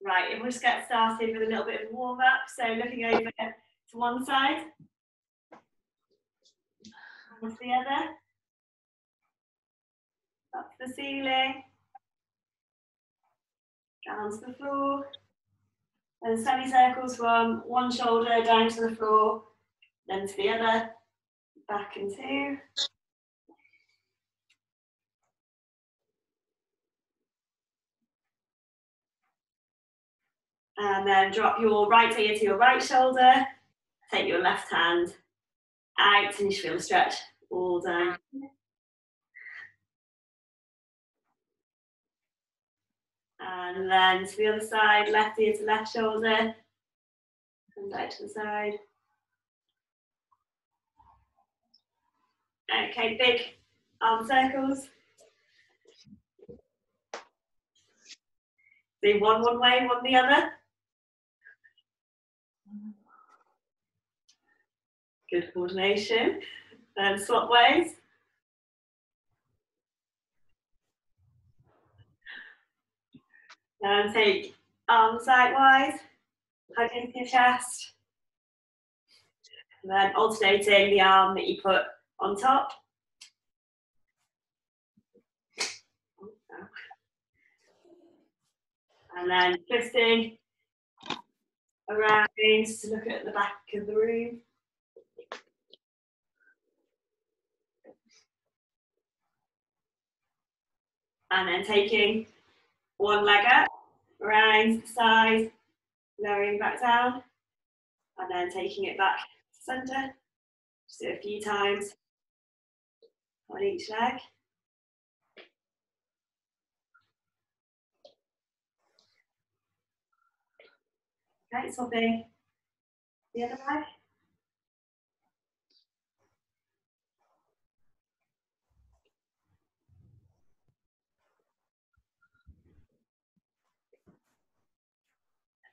Right, and we'll just get started with a little bit of a warm up. So looking over to one side, and to the other, up to the ceiling, down to the floor, and semicircles from one shoulder down to the floor, then to the other, back and two. And then drop your right ear to your right shoulder, take your left hand out, and you should feel the stretch all down. And then to the other side, left ear to left shoulder, and out to the side. Okay, big arm circles. Do one way, one the other. Good coordination. Then swap ways. And take arms sidewise, hug into your chest. And then alternating the arm that you put on top. And then twisting around to look at the back of the room. And then taking one leg up, around the side, lowering back down, and then taking it back to centre. Just do it a few times on each leg. Okay, swapping the other leg.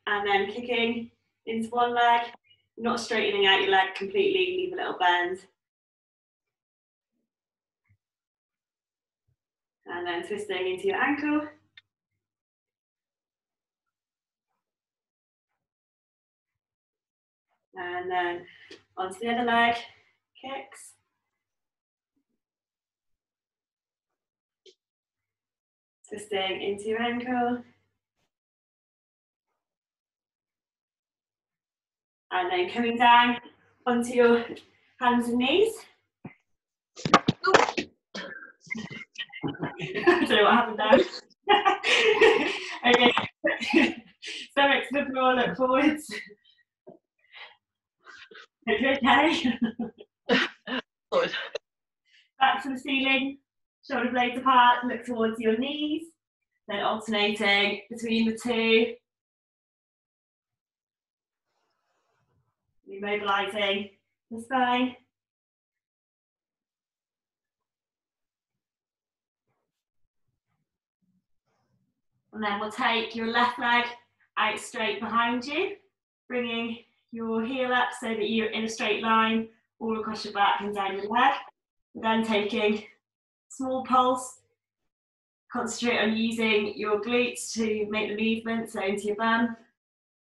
And then kicking into one leg, not straightening out your leg completely, leave a little bend. And then twisting into your ankle. And then onto the other leg, kicks. Twisting into your ankle. And then coming down onto your hands and knees. I don't know what happened there. Okay, stomach to the floor, look forwards. Okay. Back to the ceiling, shoulder blades apart, look towards your knees, then alternating between the two. Remobilising the spine. And then we'll take your left leg out straight behind you, bringing your heel up so that you're in a straight line all across your back and down your leg. Then taking small pulse, concentrate on using your glutes to make the movement, so into your bum.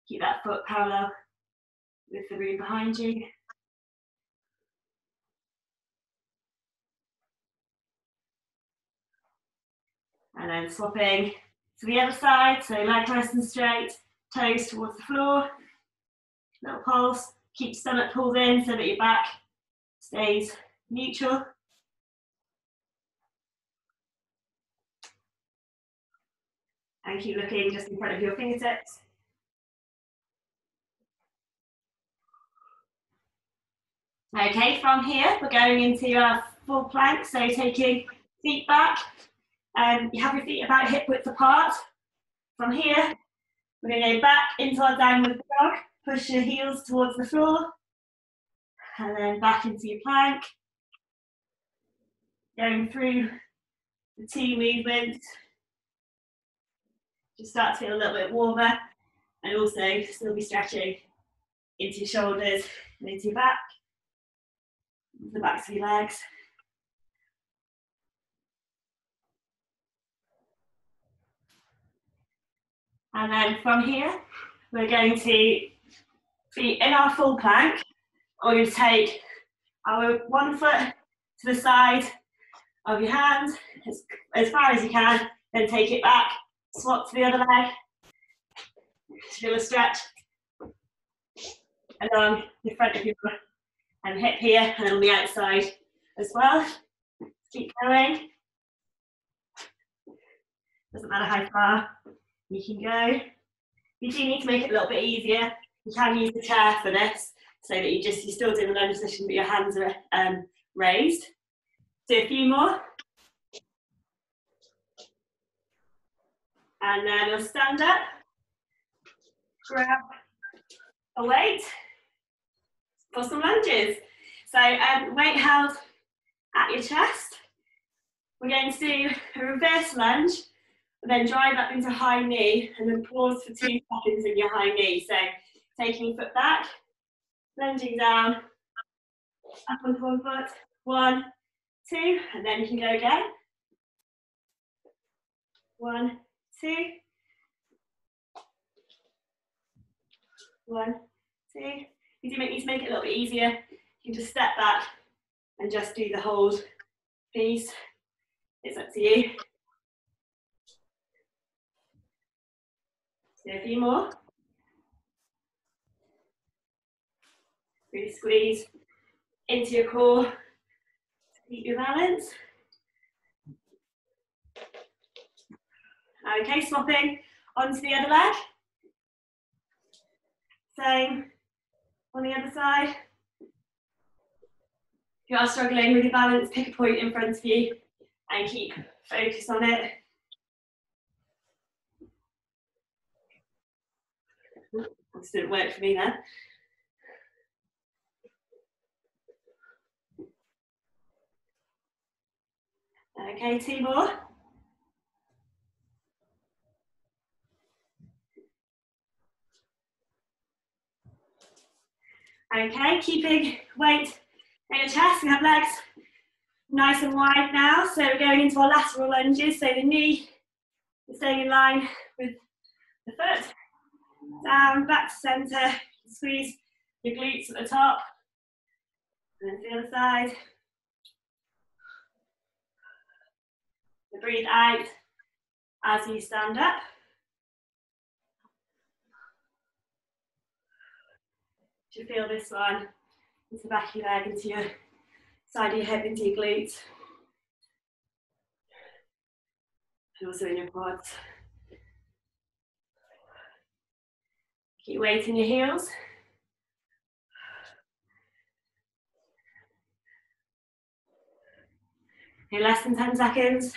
Keep that foot parallel with the room behind you. And then swapping to the other side, so leg nice and straight, toes towards the floor. Little pulse, keep stomach pulled in so that your back stays neutral. And keep looking just in front of your fingertips. Okay, from here, we're going into our full plank, so taking feet back. You have your feet about hip width apart. From here, we're going to go back into our downward dog, push your heels towards the floor, and then back into your plank. Going through the two movements, just start to feel a little bit warmer, and also still be stretching into your shoulders and into your back, the backs of your legs. And then from here, we're going to be in our full plank. We're going to take our one foot to the side of your hand as far as you can, then take it back, swap to the other leg, feel a stretch along the front of your hip here and on the outside as well. Keep going. Doesn't matter how far you can go. You do need to make it a little bit easier. You can use the chair for this so that you're still doing the lunge position but your hands are raised. Do a few more. And then you'll stand up, grab a weight for some lunges. So weight held at your chest. We're going to do a reverse lunge, and then drive up into high knee, and then pause for 2 seconds in your high knee. So taking your foot back, lunging down, up onto one foot, 1, 2, and then you can go again. 1, 2, 1, 2. You do need to make it a little bit easier. You can just step back and just do the hold piece. It's up to you. Do a few more. Really squeeze into your core to keep your balance. Okay, swapping onto the other leg. Same on the other side. If you are struggling with your balance, pick a point in front of you and keep focus on it. This didn't work for me then. Okay, 2 more. Okay, keeping weight in your chest. We have legs nice and wide now. So we're going into our lateral lunges. So the knee is staying in line with the foot. Down, back to centre. Squeeze your glutes at the top. And then to the other side. And breathe out as you stand up. You feel this one into the back of your leg, into your side of your hip, into your glutes, and also in your quads. Keep weight in your heels. Okay, less than 10 seconds.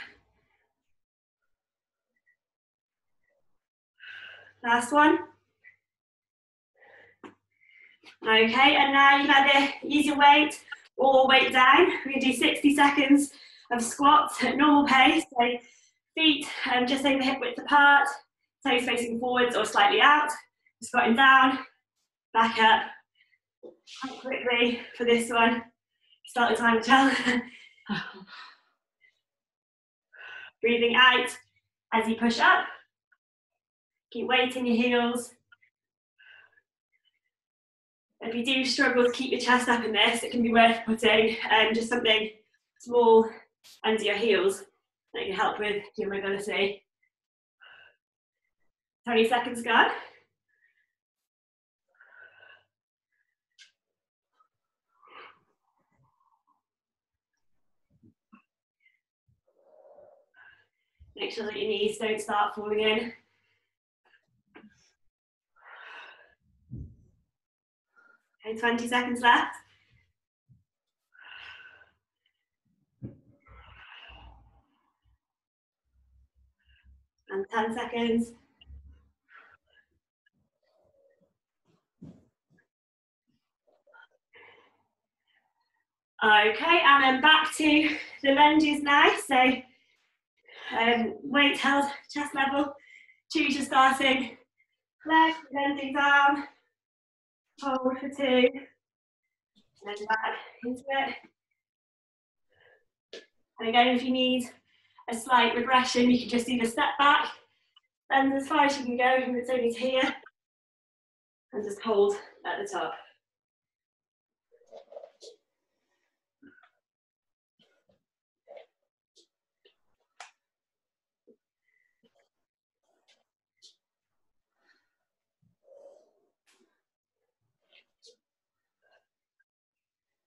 Last one. Okay, and now you can either use your weight or weight down. We're going to do 60 seconds of squats at normal pace. So feet just over hip width apart, toes facing forwards or slightly out. Squatting down, back up. Quite quickly for this one. Start the time, Michelle. Breathing out as you push up. Keep weight in your heels. If you do struggle to keep your chest up in this, it can be worth putting just something small under your heels that can help with your mobility. 20 seconds gone. Make sure that your knees don't start falling in. Okay, 20 seconds left. And 10 seconds. Okay, and then back to the lunges now. So weight held, chest level. Choose your starting leg, bending down. Hold for 2. And then back into it. And again, if you need a slight regression, you can just either step back Bend as far as you can go, even if it's only to here. And just hold at the top.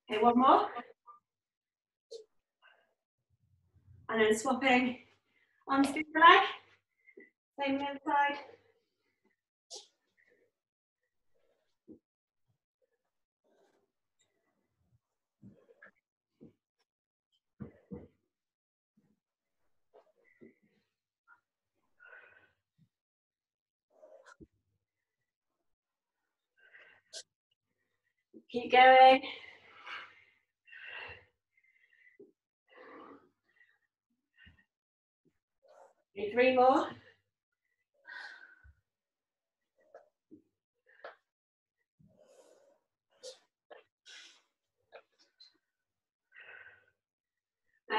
Okay, one more. And then swapping onto the leg. Same on the other side. Keep going. Okay, 3 more.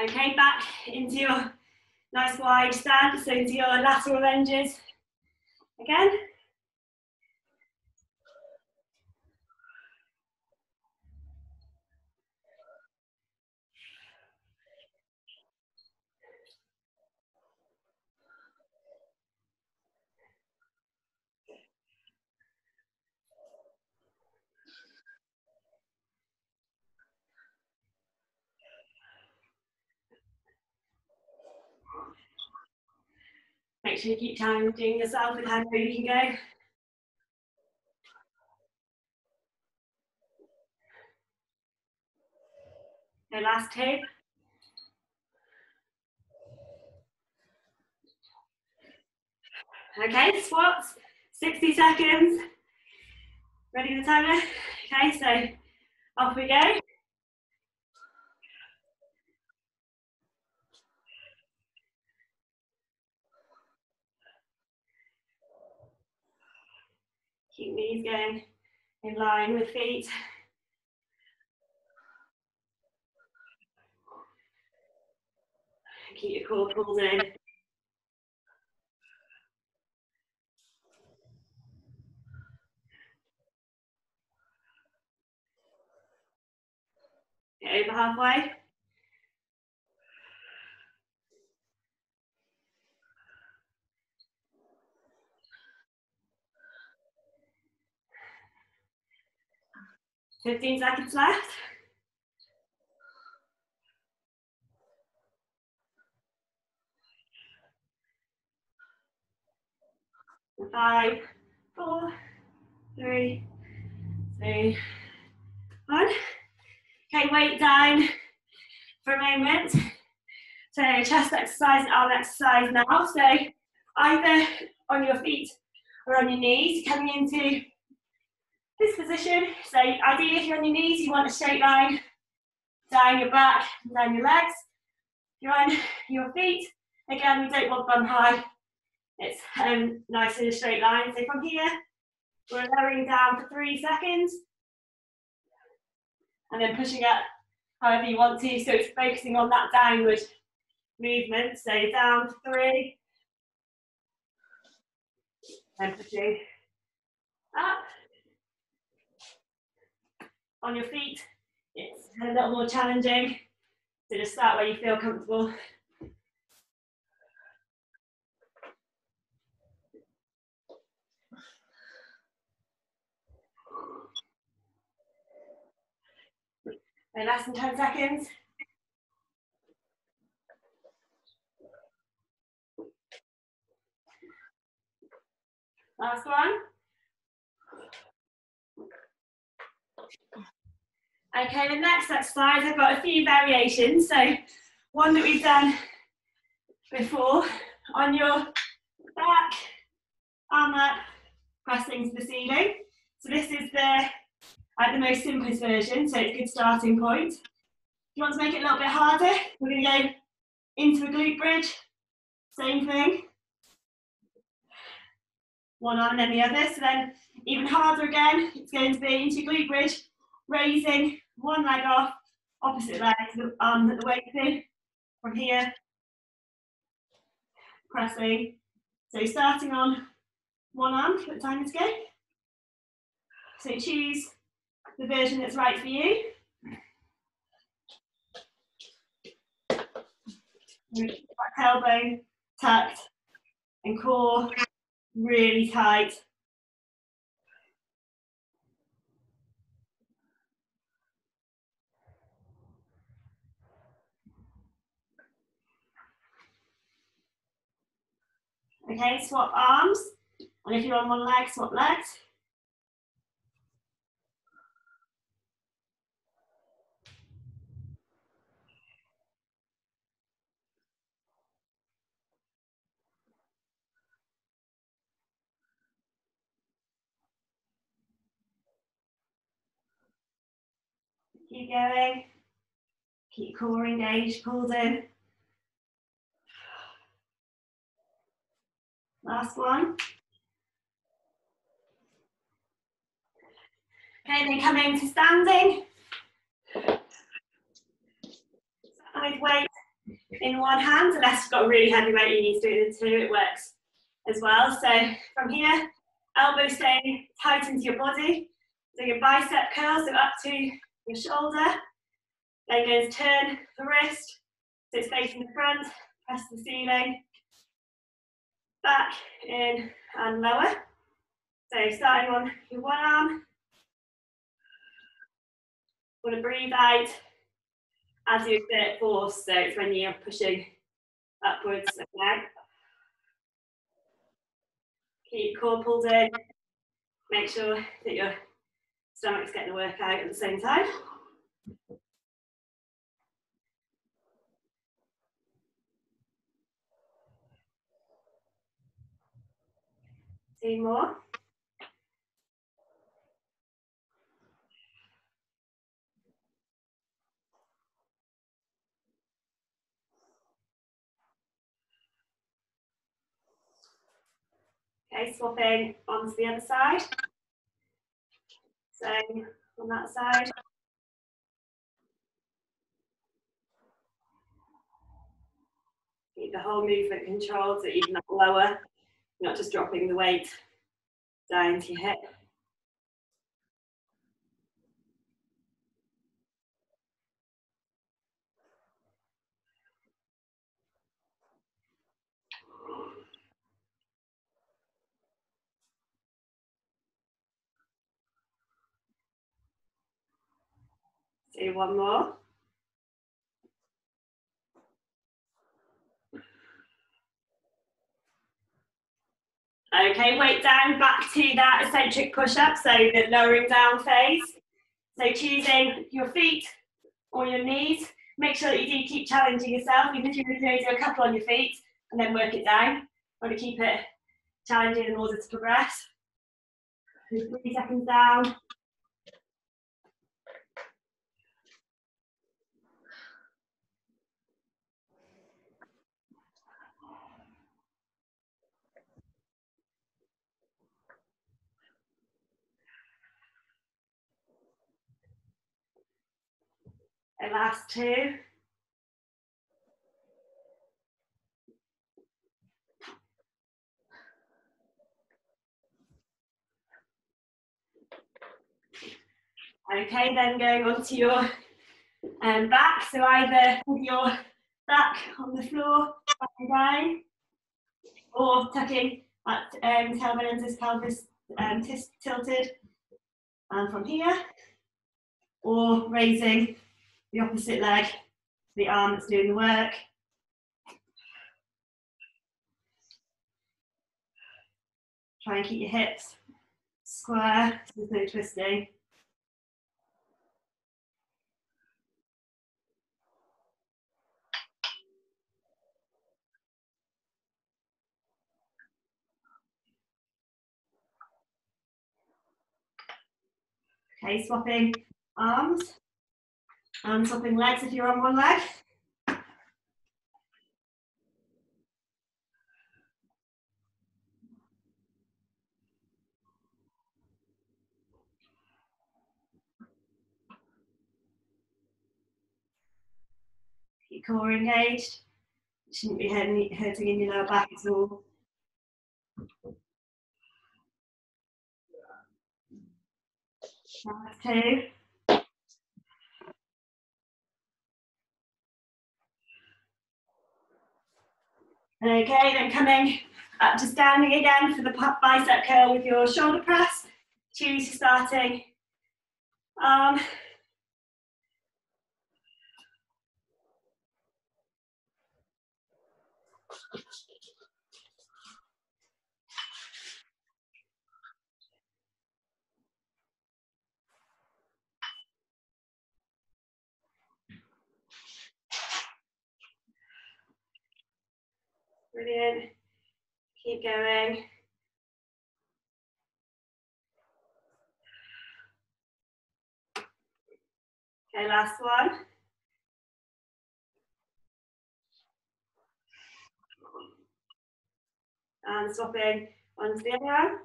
Okay, back into your nice wide stance, so into your lateral lunges again. Make sure you keep challenging yourself with how low you can go. Okay, last 2. Okay, squats, 60 seconds. Ready the timer? Okay, so off we go. Keep knees going in line with feet. Keep your core pulled in. Get over halfway. $15 seconds left. 5, 4, 3, 2, 1. Okay, weight down for a moment. So chest exercise and arm exercise now. So either on your feet or on your knees, coming into this position. So ideally, if you're on your knees, you want a straight line down your back and down your legs. If you're on your feet, again, we don't want bum high. It's nice in a straight line. So from here, we're lowering down for 3 seconds. And then pushing up however you want to. So it's focusing on that downward movement. So down for 3. And pushing up. On your feet, it's a little more challenging. So just start where you feel comfortable. And less than 10 seconds. Last one. Okay, the next exercise, I've got a few variations. So one that we've done before, on your back, arm up, pressing to the ceiling. So this is the most simplest version, so it's a good starting point. If you want to make it a little bit harder, we're going to go into a glute bridge. Same thing. One arm and then the other. So then even harder again, it's going to be into glute bridge, raising one leg off, opposite leg to the arm that the weight in. From here, pressing So starting on one arm, put time to go. So choose the version that's right for you. Back tailbone tucked and core really tight. Okay, swap arms. And if you're on one leg, swap legs. Keep going. Keep core engaged, pulled in. Last one. Okay, then come into standing. With weight in one hand, unless you've got a really heavy weight you need to do it in two, it works as well. So from here, elbows staying tight into your body. So your bicep curls, so up to your shoulder. Then going to turn the wrist, so it's facing the front, press the ceiling. Back, in, and lower. So starting on your one arm. Want to breathe out as you exert force, so it's when you're pushing upwards and out. Keep core pulled in. Make sure that your stomach's getting the work out at the same time. Two more. Okay, swapping onto the other side. So on that side. Keep the whole movement controlled, so even up lower, not just dropping the weight down to your hip. Do one more. Okay, weight down, back to that eccentric push-up, so the lowering down phase. So choosing your feet or your knees. Make sure that you do keep challenging yourself, even if you're going to do a couple on your feet and then work it down. Want to keep it challenging in order to progress. 3 seconds down. And last 2. Okay, then going on to your back. So either with your back on the floor, back and down, or tucking that tailbone into this pelvis tilted, and from here, or raising the opposite leg, the arm that's doing the work. Try and keep your hips square, so there's no twisting. Okay, swapping arms and swapping legs if you're on one leg. Keep core engaged. Shouldn't be hurting in your lower back at all. Last two. Okay, then coming up to standing again for the bicep curl with your shoulder press. Choose your starting arm. Brilliant. Keep going. Okay, last one. And swapping onto the other arm.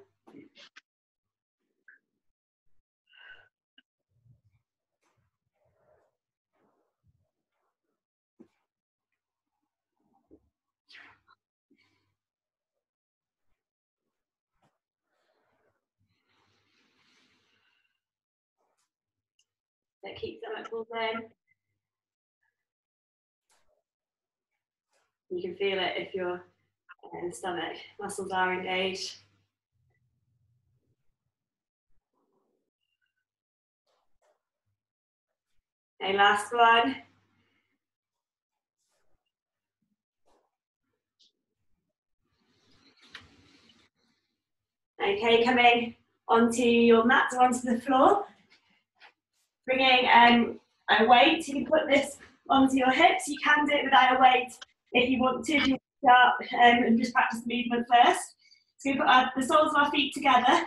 So keep stomach pulled in. You can feel it if your stomach muscles are engaged. Okay, last one. Okay, coming onto your mat or onto the floor. Bringing a weight, you can put this onto your hips. You can do it without a weight if you want to. You start and just practice the movement first. So we put the soles of our feet together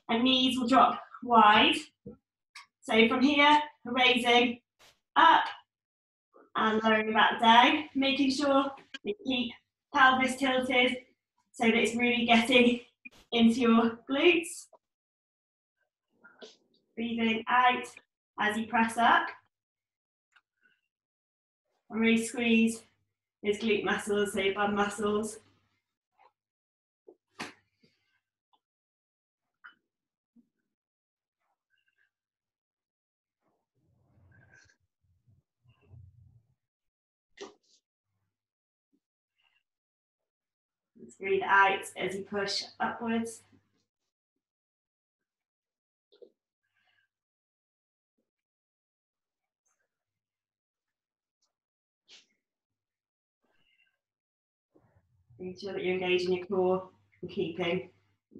and knees will drop wide. So from here, we're raising up and lowering back down, making sure you keep pelvis tilted so that it's really getting into your glutes. Breathing out as you press up. And really squeeze those glute muscles, so bum muscles. Let's breathe out as you push upwards. Make sure that you're engaging your core and keeping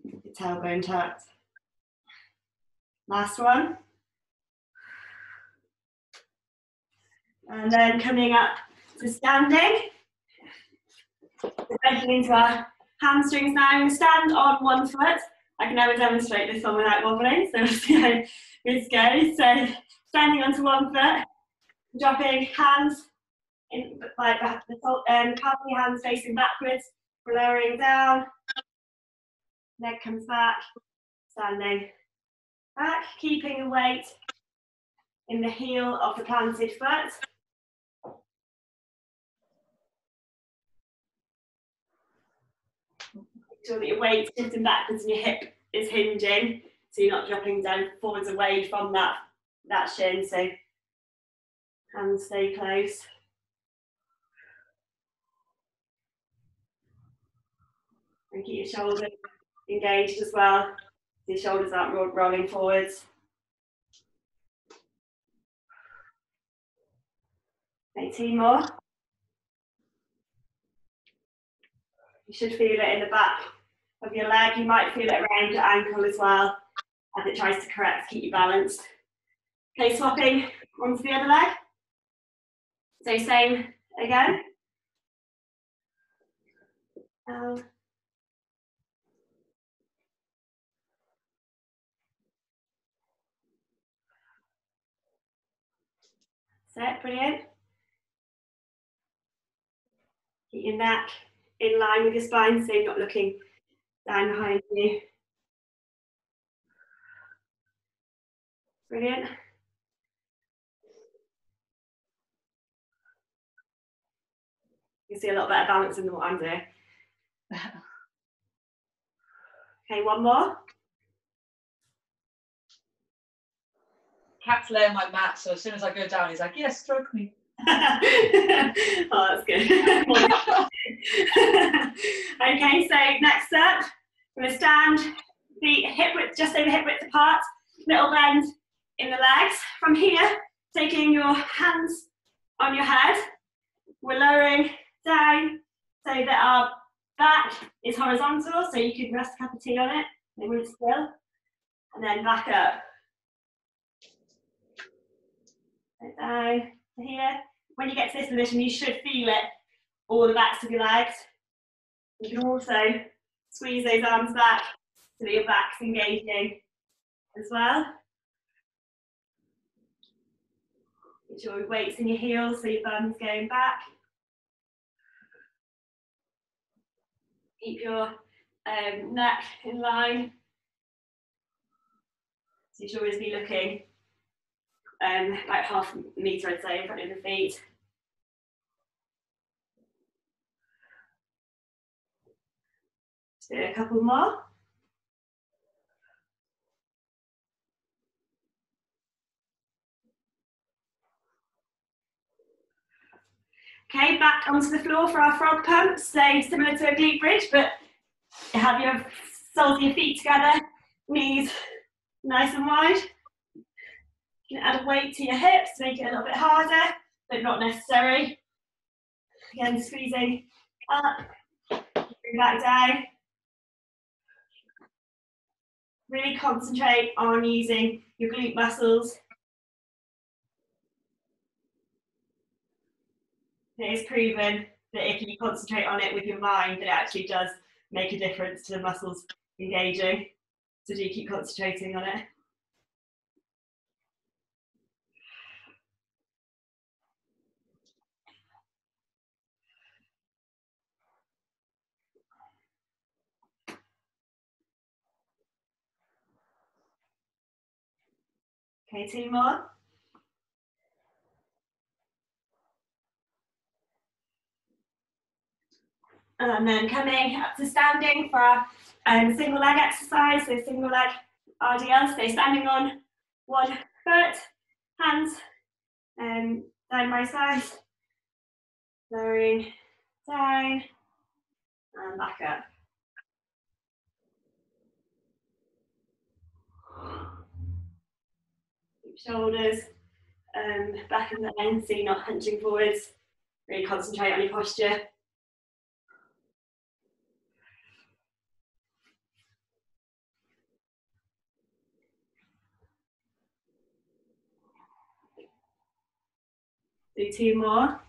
your tailbone tucked. Last one. And then coming up to standing. We're bending into our hamstrings now. I'm going to stand on one foot. I can never demonstrate this one without wobbling, so we'll see how this goes. So standing onto one foot, dropping hands in like the palm of your hands facing backwards, lowering down, leg comes back, standing back, keeping the weight in the heel of the planted foot. Make sure that your weight is shifting backwards and your hip is hinging, so you're not dropping down forwards away from that shin, so hands stay close. And keep your shoulders engaged as well, so your shoulders aren't rolling forwards. Okay, 2 more. You should feel it in the back of your leg. You might feel it around your ankle as well, as it tries to correct, keep you balanced. Okay, swapping onto the other leg. So same again. Set, brilliant. Keep your neck in line with your spine, so you're not looking down behind you. Brilliant. You see a lot better balance than what I'm doing. Okay, one more. Cat's laying my mat, so as soon as I go down, he's like, yes, stroke me. Oh, that's good. Okay, so next up, we're going to stand, feet hip width, just over hip width apart, little bend in the legs. From here, taking your hands on your head, we're lowering down so that our back is horizontal, so you can rest a cup of tea on it, and move still, and then back up. So down to here. When you get to this position, you should feel it, all the backs of your legs. You can also squeeze those arms back so that your back's engaging as well. Make sure your weight's in your heels so your bum's going back. Keep your neck in line. So you should always be looking about half a metre, I'd say, in front of the feet. Just do a couple more. Okay, back onto the floor for our frog pump. So similar to a glute bridge, but have your soles of your feet together, knees nice and wide. You can add a weight to your hips to make it a little bit harder, but not necessary. Again, squeezing up, bring back down. Really concentrate on using your glute muscles. It is proven that if you concentrate on it with your mind, it actually does make a difference to the muscles engaging. So do keep concentrating on it. Okay, two more. And then coming up to standing for our single leg exercise, so single leg RDL, so standing on one foot, hands down by side, lowering down and back up. Keep shoulders back in the line, so you're not hunching forwards. Really concentrate on your posture. Do two more.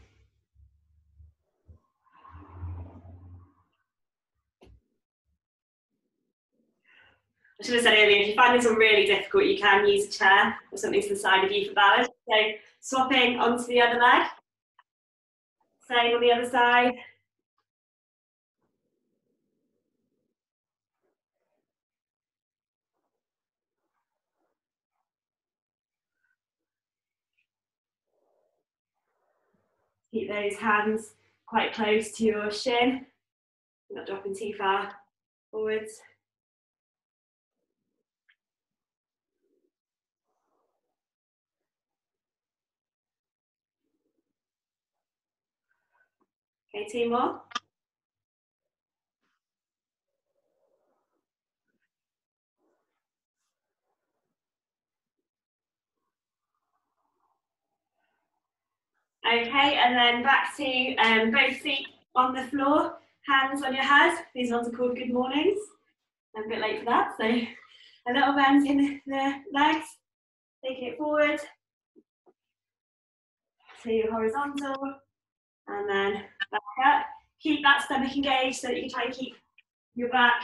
I should have said earlier, if you find this one really difficult, you can use a chair or something to the side of you for balance. So swapping onto the other leg. Same on the other side. Keep those hands quite close to your shin, not dropping too far forwards. Okay, two more. Okay, and then back to both feet on the floor, hands on your head. These ones are called good mornings. I'm a bit late for that, so a little bend in the legs, taking it forward to horizontal, and then back up. Keep that stomach engaged so that you can try and keep your back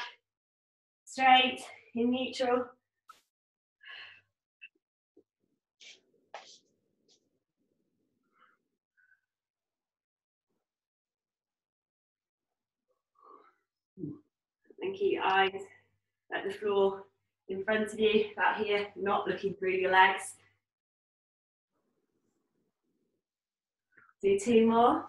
straight in neutral. And keep your eyes at the floor in front of you, about here, not looking through your legs. Do two more.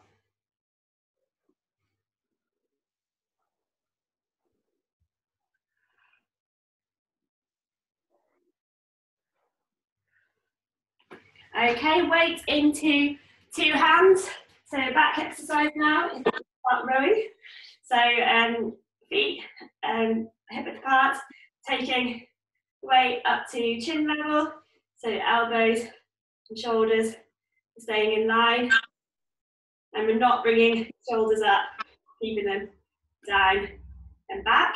Okay, weight into 2 hands. So back exercise now, start rowing. So feet hip width apart, taking weight up to chin level. So elbows and shoulders staying in line. And we're not bringing shoulders up, keeping them down and back.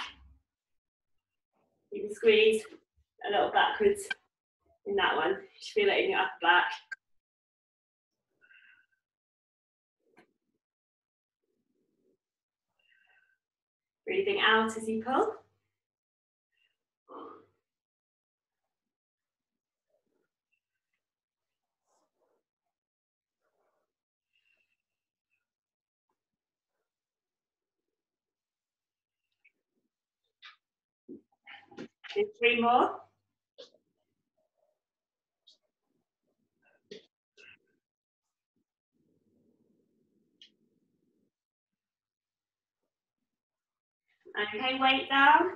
You can squeeze a little backwards in that one. You should feel it in your upper back. Breathing out as you pull. Do 3 more. Okay, weight down.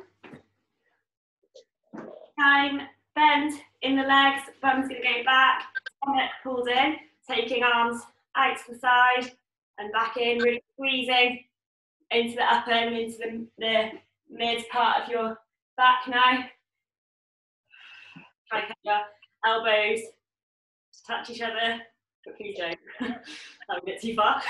Time, bend in the legs, bum's going to go back, stomach pulled in, taking arms out to the side and back in, really squeezing into the upper and into the mid part of your back now. Try to get your elbows to touch each other, but please don't. That would get too far.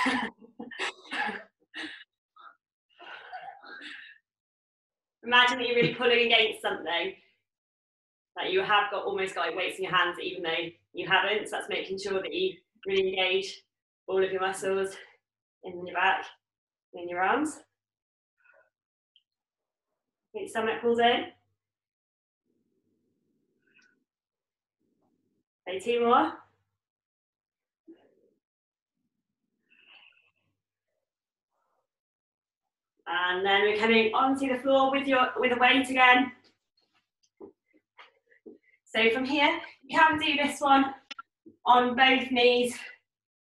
Imagine that you're really pulling against something. Like you have almost got weights in your hands even though you haven't, so that's making sure that you really engage all of your muscles in your back and in your arms. Get your stomach pulled in. Okay, 2 more. And then we're coming onto the floor with a weight again. So from here, you can do this one on both knees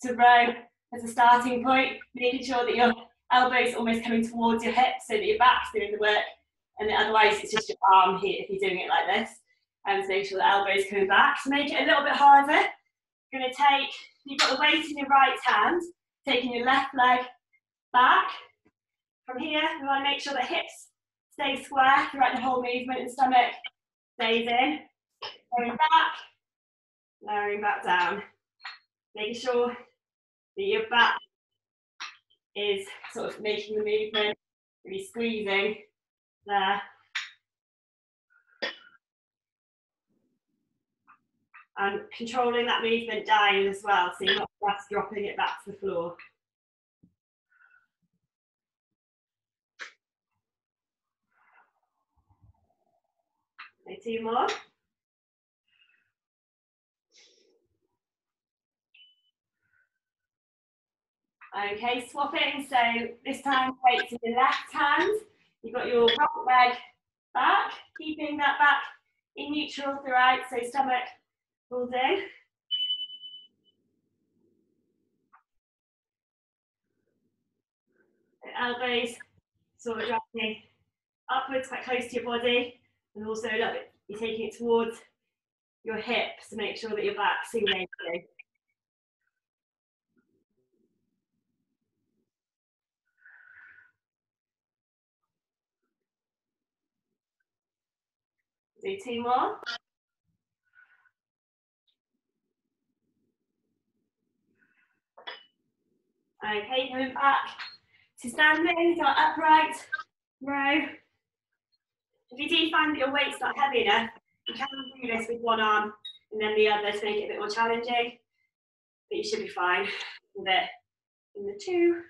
to row as a starting point, making sure that your elbows are almost coming towards your hips so that your back's doing the work, and then otherwise it's just your arm here if you're doing it like this. And so make sure the elbow's coming back. To make it a little bit harder, you're going to take, you've got the weight in your right hand, taking your left leg back. From here, we want to make sure the hips stay square throughout the whole movement and stomach stays in. Going back, lowering back down. Making sure that your back is sort of making the movement, really squeezing there. And controlling that movement down as well, so you're not just dropping it back to the floor. Okay, 2 more. Okay, swapping, so this time weight to the left hand. You've got your right leg back, keeping that back in neutral throughout, so stomach pulled in. The elbows sort of dropping upwards quite close to your body, and also a little bit, you're taking it towards your hips to make sure that your back's engaging. Do 2 more. Okay, going back to standing, so upright row. If you do find that your weight's not heavy enough, you can do this with one arm and then the other to make it a bit more challenging, but you should be fine with it in the 2.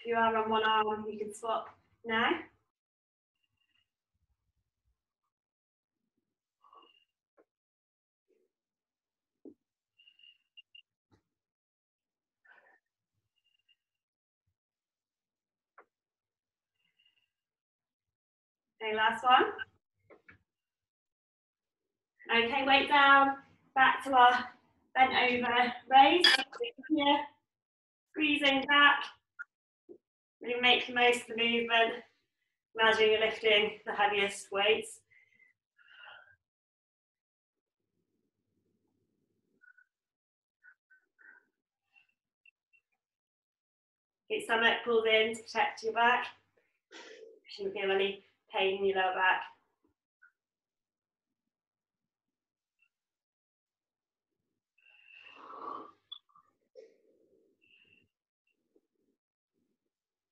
If you are on one arm, you can swap now. Okay, last one. Okay, weight down, back to our bent over raise. Here, squeezing back. Really make the most of the movement. Imagine you're lifting the heaviest weights. Your stomach pulls in to protect your back. You shouldn't feel any pain in your lower back.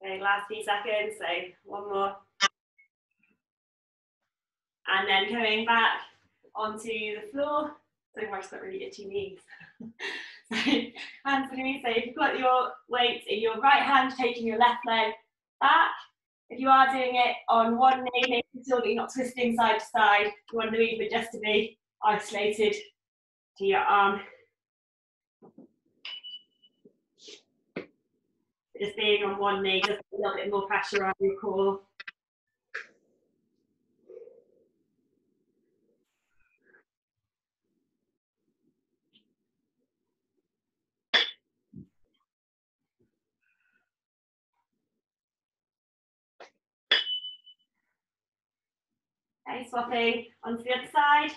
Okay, last few seconds, so one more. And then coming back onto the floor. So much got really itchy knees. So hands underneath. So if you've got your weight in your right hand, taking your left leg back. If you are doing it on one knee, making sure that you're not twisting side to side. You want the movement just to be isolated to your arm. Just being on one knee, just a little bit more pressure on your core. Okay, swapping onto the other side.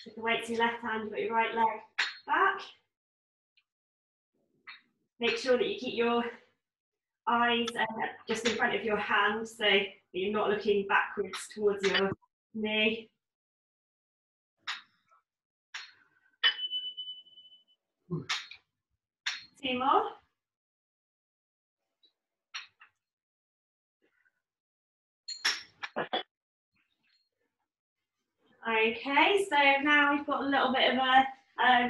With the weight to your left hand, you've got your right leg back. Make sure that you keep your eyes just in front of your hand so that you're not looking backwards towards your knee. Two more. Okay, so now we've got a little bit of a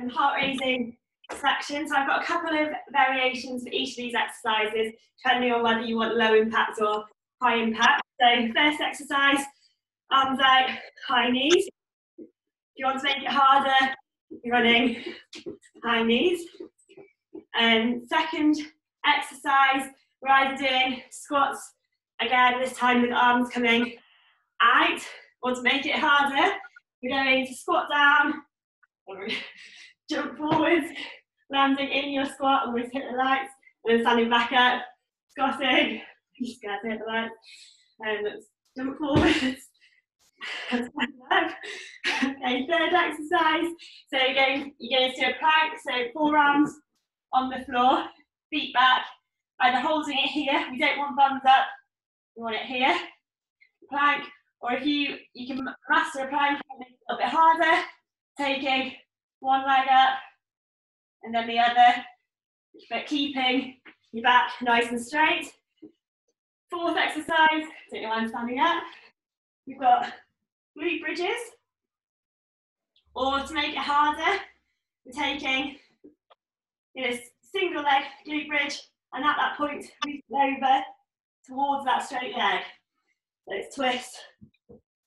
heart-raising section. So I've got a couple of variations for each of these exercises, depending on whether you want low impact or high impact. So first exercise, arms out, high knees. If you want to make it harder, you're running high knees. Second exercise, we're either doing squats, again, this time with arms coming out. Want to make it harder, you're going to squat down, or jump forwards, landing in your squat, almost hit the lights, and then standing back up, squatting, just going to hit the lights, and jump forwards, and stand up. Okay, third exercise, so you're going to do a plank, so forearms on the floor, feet back, either holding it here, we don't want thumbs up, we want it here, plank, or if you can master a plank, make it a little bit harder, taking one leg up and then the other, but keeping your back nice and straight. Fourth exercise, don't know why I'm standing up, we've got glute bridges, or to make it harder, we're taking single leg glute bridge, and at that point, we go over towards that straight leg. So it's twist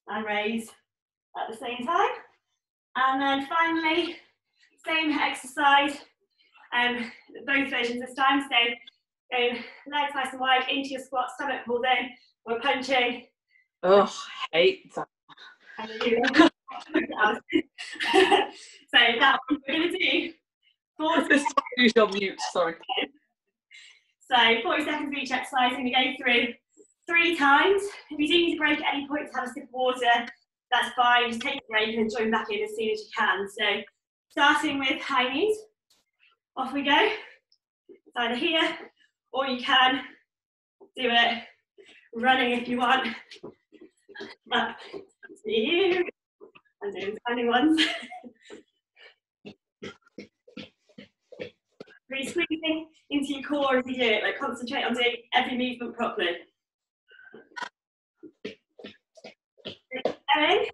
and raise at the same time. And then finally, same exercise, both versions this time. So going legs nice and wide into your squat, stomach pulled in, we're punching. Oh, hate that. So that one we're going to do 40 This time you shall mute, sorry. So 40 seconds of each exercise, and we go through 3 times. If you do need to break at any point to have a sip of water, that's fine. Just take a break and join back in as soon as you can. So starting with high knees, off we go. It's either here, or you can do it running if you want. Up to you. I'm doing standing ones. Really squeezing into your core as you do it, like concentrate on doing every movement properly. Going.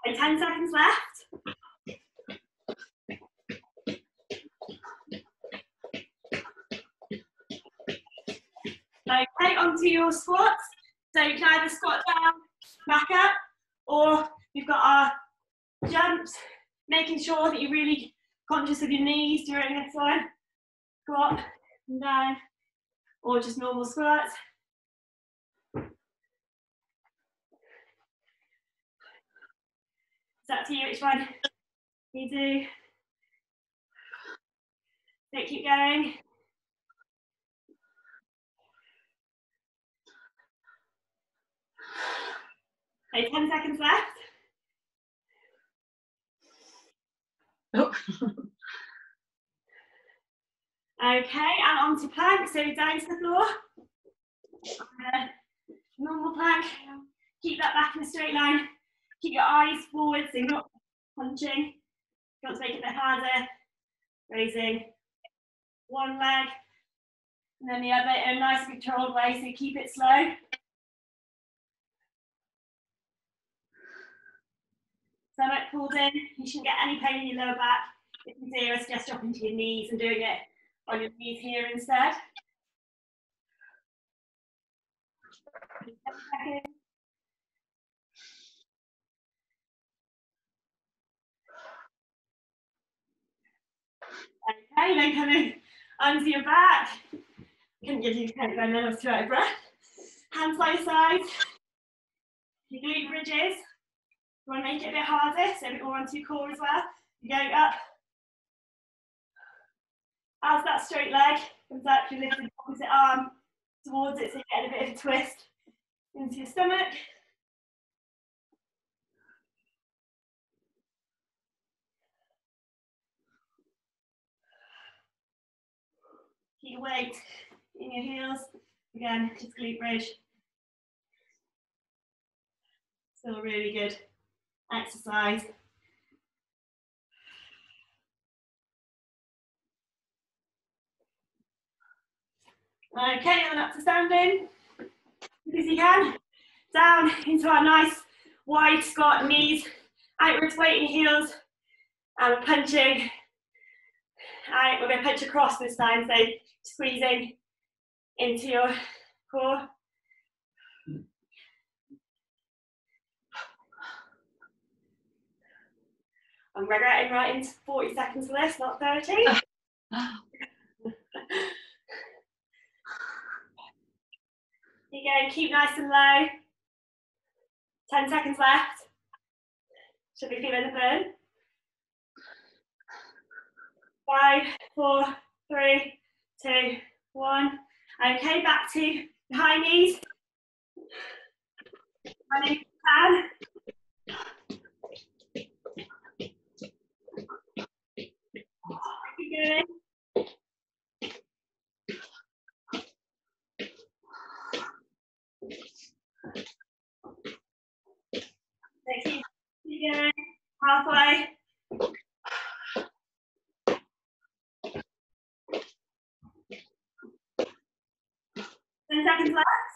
And 10 seconds left. Okay, onto your squats. So you can either squat down, back up, or you've got our jumps, making sure that you're really conscious of your knees during this one. Squat, and down, or just normal squats. It's up to you which one you do. So keep going. Okay, 10 seconds left. Oh. Okay, and onto plank, so down to the floor. Normal plank, keep that back in a straight line. Keep your eyes forward, so you're not punching. If you want to make it a bit harder, raising one leg, and then the other in a nice controlled way, so keep it slow. Stomach pulled in, you shouldn't get any pain in your lower back. If you do, it's just dropping to your knees and doing it on your knees here instead. 10 seconds. Okay, then coming onto your back. Can give you kind of enough to out breath. Hands by your sides. Your glute bridges. You want to make it a bit harder, so a bit more onto your core as well. You're going up. As that straight leg comes up, you lift the opposite arm towards it, so you get a bit of a twist into your stomach. Keep your weight in your heels. Again, just glute bridge. Still a really good exercise. Okay, and then up to standing. As you can. Down into our nice wide squat, knees outwards, weight in your heels. And we're punching. Alright, we're going to punch across this time, so squeezing into your core. I'm regretting writing 40 seconds for this, not 30. Keep going, keep nice and low. 10 seconds left. Should be feeling the burn. 5, 4, 3, 2, 1. Okay, back to the high knees. Running down. Keep going. Keep going. Halfway. 10 seconds left.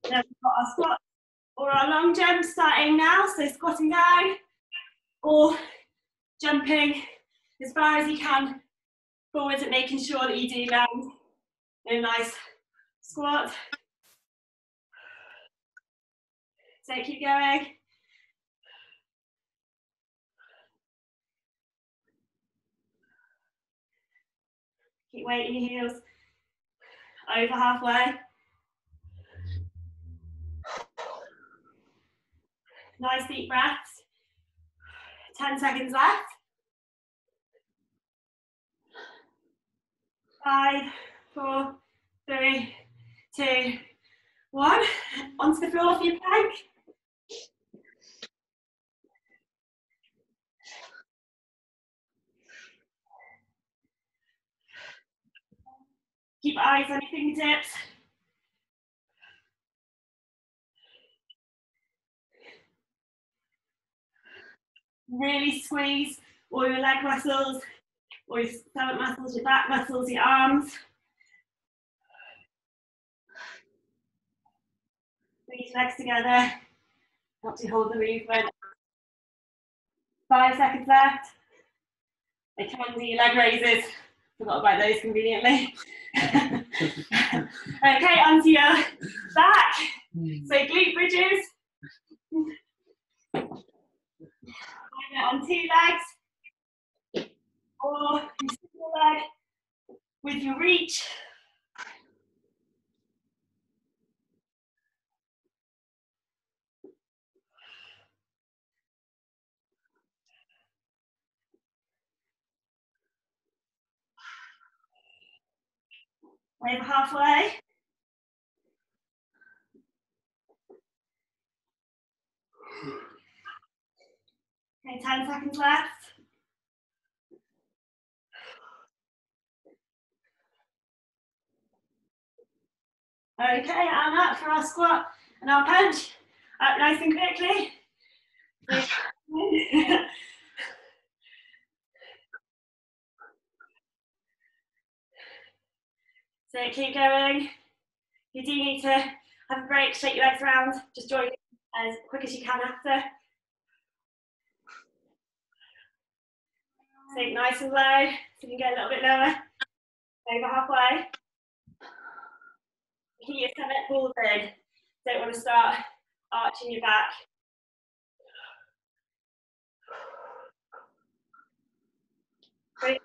Then we've got our squat or our long jump starting now. So squatting down or jumping as far as you can forwards and making sure that you do land in a nice squat. So keep going. Keep weight in your heels. Over halfway. Nice deep breaths. 10 seconds left. 5, 4, 3, 2, 1. Onto the floor for your plank. Keep eyes on your fingertips. Really squeeze all your leg muscles, or your stomach muscles, your back muscles, your arms. Squeeze your legs together. Helps you hold the movement. 5 seconds left. I can do your leg raises. Forgot about those conveniently. Okay, onto your back. So glute bridges. on 2 legs, or your single leg with your reach. Over halfway. Okay, 10 seconds left. Okay, and up for our squat and our punch. Up nice and quickly. So keep going. You do need to have a break, shake your legs around, just join as quick as you can after. Sink nice and low, so you can get a little bit lower. Over halfway. Keep your stomach pulled in. Don't want to start arching your back. 5,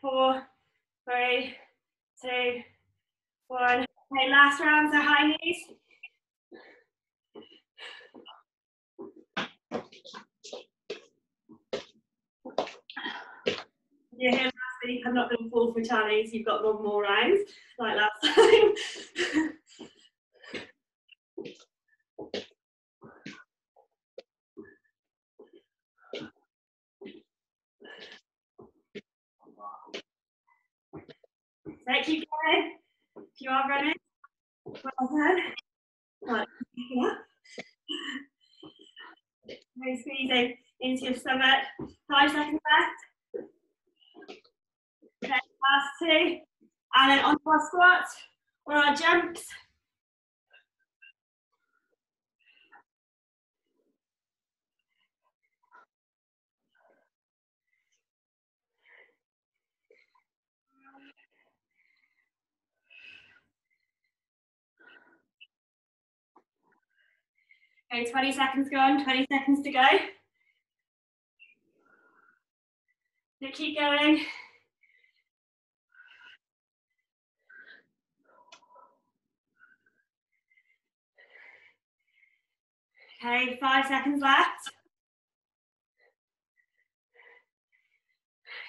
4, 3, 2, 1. Okay, last round, so high knees. You hear me? I'm not going to fall for challenge. You've got one more round, like last time. So keep going. If you are running, well done. Right, yeah. Very squeezing into your stomach. 5 seconds left. Okay, last 2. And then onto our squats or our jumps. Okay, 20 seconds gone, 20 seconds to go. So keep going. Okay, 5 seconds left.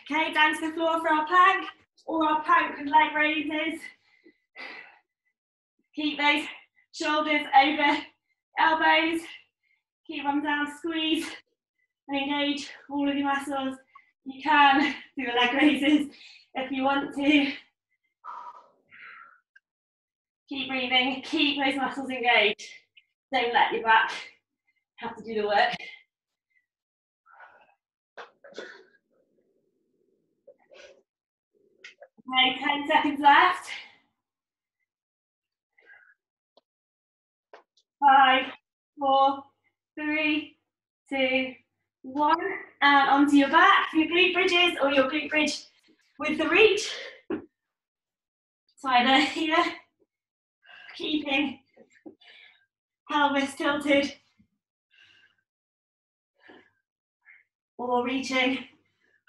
Okay, down to the floor for our plank or our plank with leg raises. Keep those shoulders over elbows. Keep them down, squeeze and engage all of your muscles. You can do the leg raises if you want to. Keep breathing, keep those muscles engaged. Don't let your back have to do the work. Okay, 10 seconds left. 5, 4, 3, 2, 1. And onto your back, your glute bridges or your glute bridge with the reach. So either here, keeping pelvis tilted, or reaching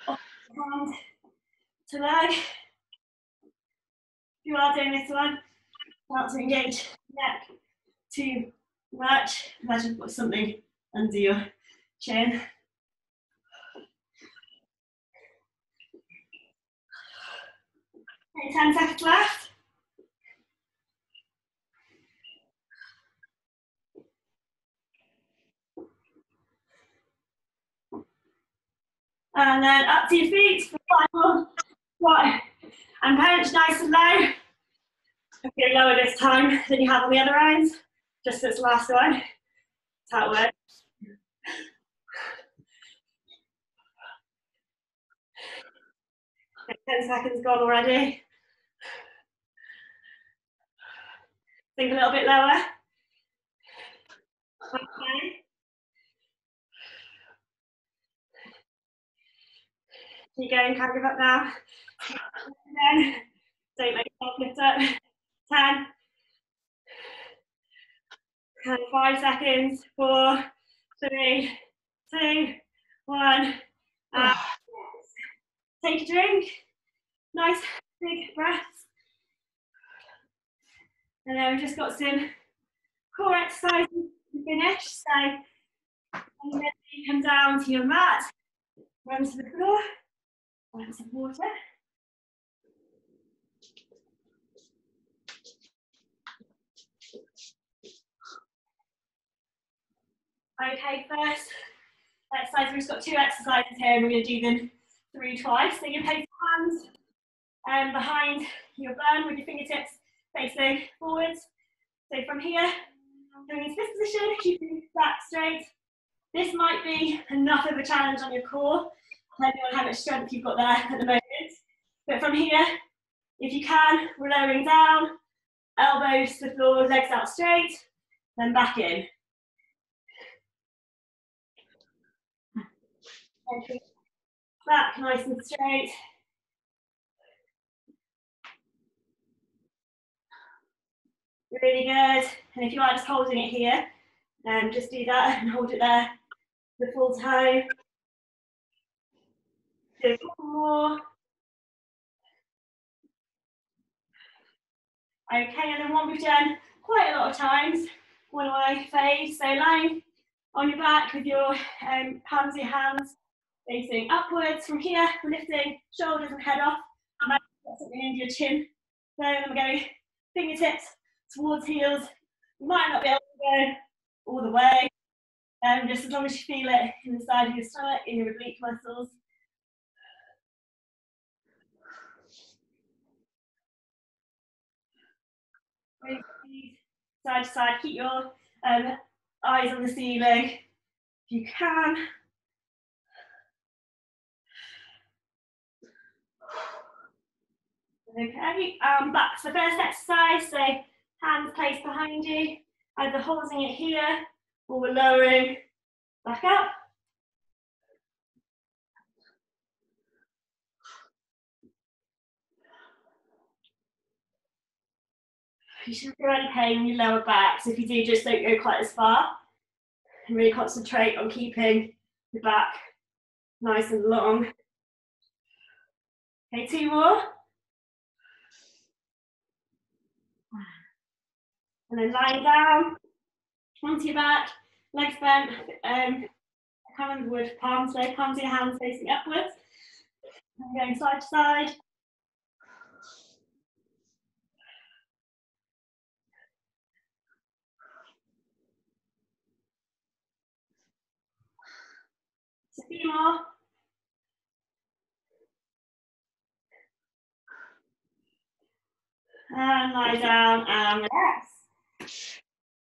hand to leg. If you are doing this one, not to engage neck too much. Imagine put something under your chin. Okay, 10 seconds left. And then up to your feet for final squat and punch, nice and low. Okay, lower this time than you have on the other rounds. Just this last one. That's how it works. Okay, 10 seconds gone already. Think a little bit lower. Okay. Keep going, can't give up now. 10. Don't make yourself lift up. 10. And 5 seconds. 4, 3, 2, 1. Take a drink. Nice big breaths. And then we've just got some core exercises to finish. So you come down to your mat, run to the floor, grab some water. Okay, first exercise, we've just got 2 exercises here and we're going to do them through twice. So you place your hands behind your bum with your fingertips facing forwards. So from here, going into this position, keeping your back straight. This might be enough of a challenge on your core, depending on how much strength you've got there at the moment. But from here, if you can, we're lowering down, elbows to the floor, legs out straight, then back in. Back nice and straight. Really good. And if you are just holding it here, just do that and hold it there the full time. Do one more. Okay, and then one we've done quite a lot of times, one of my faves. So lying on your back with your palms of your hands facing upwards. From here, we're lifting shoulders and head off. You might get something into your chin. So then we're going fingertips towards heels. You might not be able to go all the way, just as long as you feel it in the side of your stomach, in your oblique muscles. Side to side, keep your eyes on the ceiling if you can. Okay, back to the first exercise. So hands placed behind you, either holding it here or we're lowering back up. You shouldn't feel any pain in your lower back, so if you do, just don't go quite as far. And really concentrate on keeping the back nice and long. Okay, 2 more. And then lying down, onto your back, legs bent. I can't remember the word for palms, so palms of your hands facing upwards. And going side to side. Just a few more. And lie down and relax.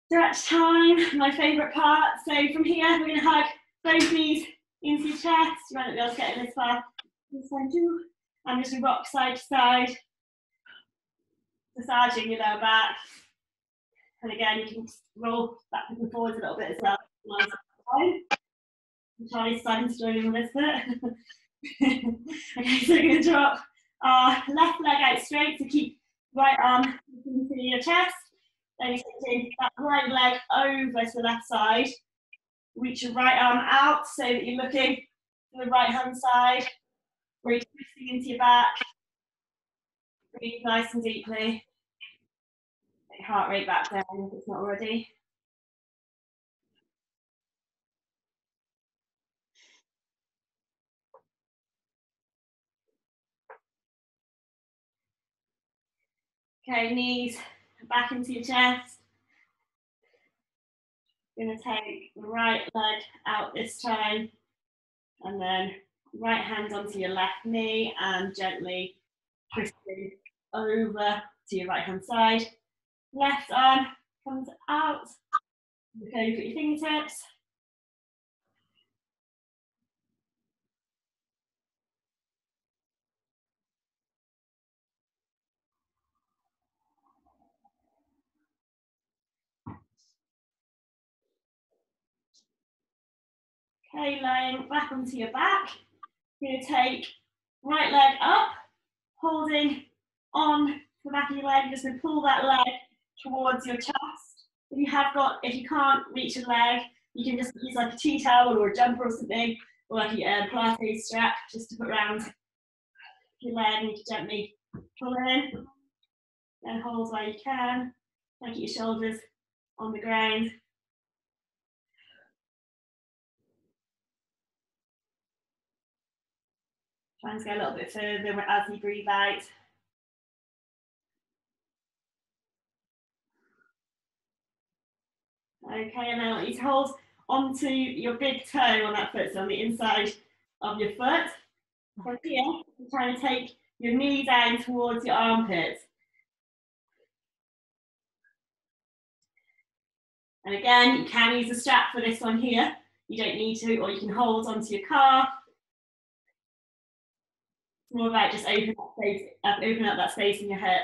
Stretch time, my favourite part. So from here, we're going to hug both knees into your chest. You might not be able to get in this far. I'm just going to rock side to side, massaging your lower back. And again, you can roll backwards and forwards a little bit as well. Charlie's starting to join in on this bit. Okay, so we're going to drop our left leg out straight to keep right arm into your chest. Then you're taking that right leg over to the left side. Reach your right arm out so that you're looking to the right hand side. Where you're twisting into your back. Breathe nice and deeply. Get your heart rate back down if it's not already. Okay, knees back into your chest. You're going to take the right leg out this time, and then right hand onto your left knee and gently twisting over to your right hand side. Left arm comes out. Look over at your fingertips. Okay, lying back onto your back. You're going to take right leg up, holding on the back of your leg. You're just going to pull that leg towards your chest. If you can't reach a leg, you can just use like a tea towel or a jumper or something or like a Pilates strap, just to put around your leg, and you can gently pull in and hold where you can. Try to keep your shoulders on the ground. Try and go a little bit further as you breathe out. Okay, and then I want you to hold onto your big toe on that foot, so on the inside of your foot. From here, you're trying to take your knee down towards your armpit. And again, you can use a strap for this one here. You don't need to, or you can hold onto your calf. It's more about just open up that space in your hip.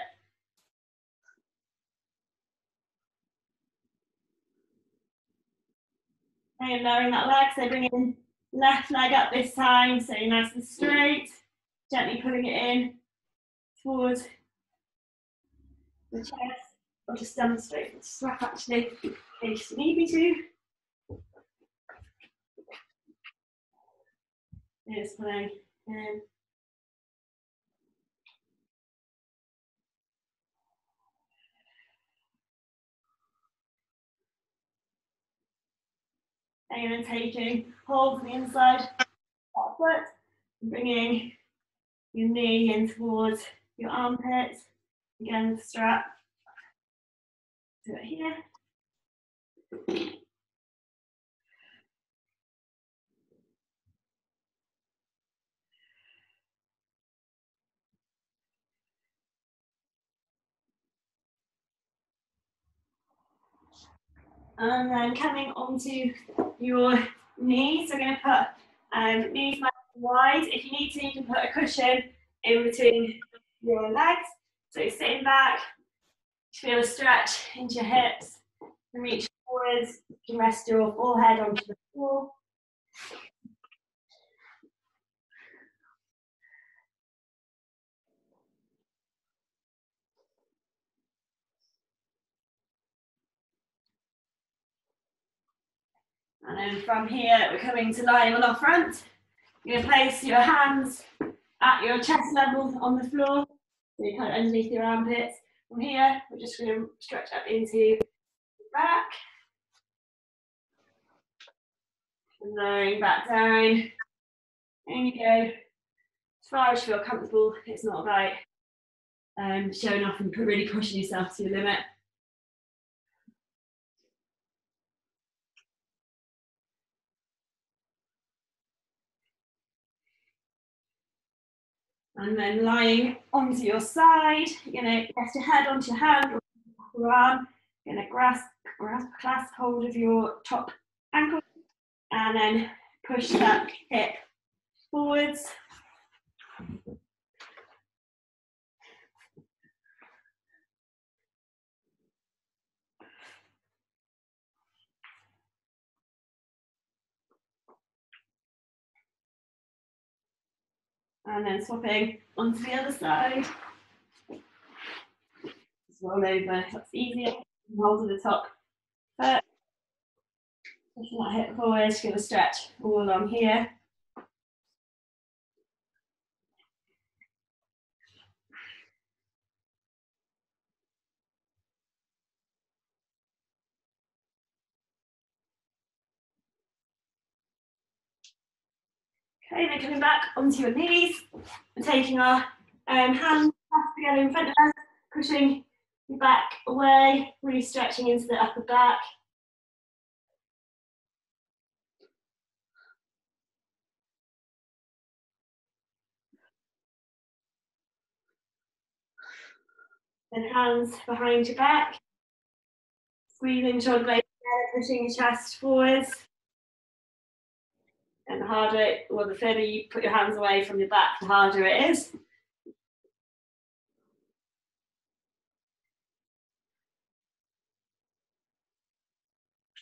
And lowering that leg, so bringing left leg up this time, so nice and straight. Gently pulling it in towards the chest, or just demonstrate the strap actually, in case you need me to. It's pulling in. And then taking hold on the inside of that foot, and bringing your knee in towards your armpit. Again, the strap. Do it here. And then coming onto your knees, we're going to put knees nice and wide. If you need to, you can put a cushion in between your legs. So you're sitting back, feel a stretch into your hips, and reach forwards. You can rest your forehead onto the floor. And then from here, we're coming to lying on our front. You're going to place your hands at your chest level on the floor. So you're kind of underneath your armpits. From here, we're just going to stretch up into the back. And lowering back down. And you go as far as you feel comfortable. It's not about showing off and really pushing yourself to your limit. And then lying onto your side, you're going to rest your head onto your hand or your arm. You're going to clasp hold of your top ankle and then push that hip forwards. And then swapping onto the other side. Just roll over, that's easier. Hold to the top foot. Pushing that hip forward, give a stretch all along here. Okay, then coming back onto your knees and taking our hands together in front of us, pushing your back away, really stretching into the upper back. Then hands behind your back, squeezing shoulder blades together, pushing your chest forwards. And the harder, or the further you put your hands away from your back, the harder it is.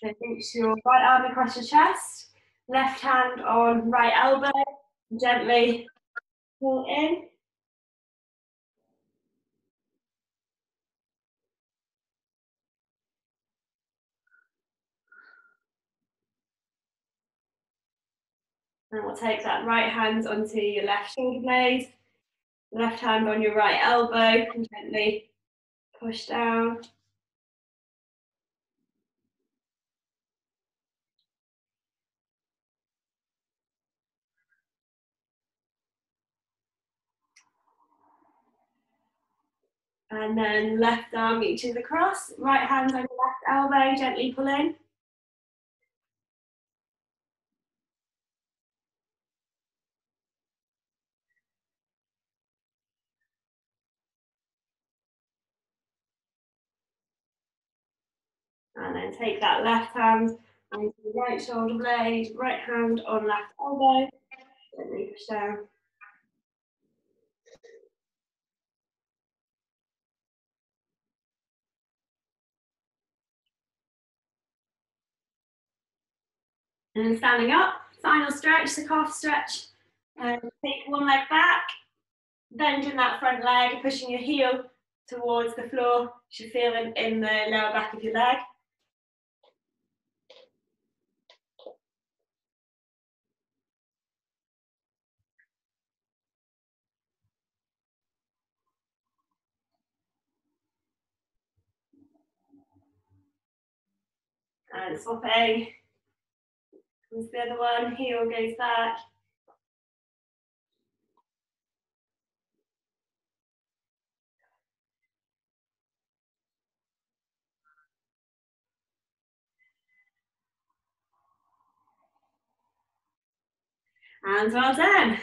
So reach your right arm across your chest, left hand on right elbow, gently pull in. And we'll take that right hand onto your left shoulder blade, left hand on your right elbow, and gently push down. And then left arm reaches across, right hand on your left elbow, gently pull in. And then take that left hand onto the right shoulder blade, right hand on left elbow, gently push down. And standing up, final stretch, the calf stretch. And take one leg back, bending that front leg, pushing your heel towards the floor. You should feel it in the lower back of your leg. And swapping. Comes the other one, heel goes back. And well done.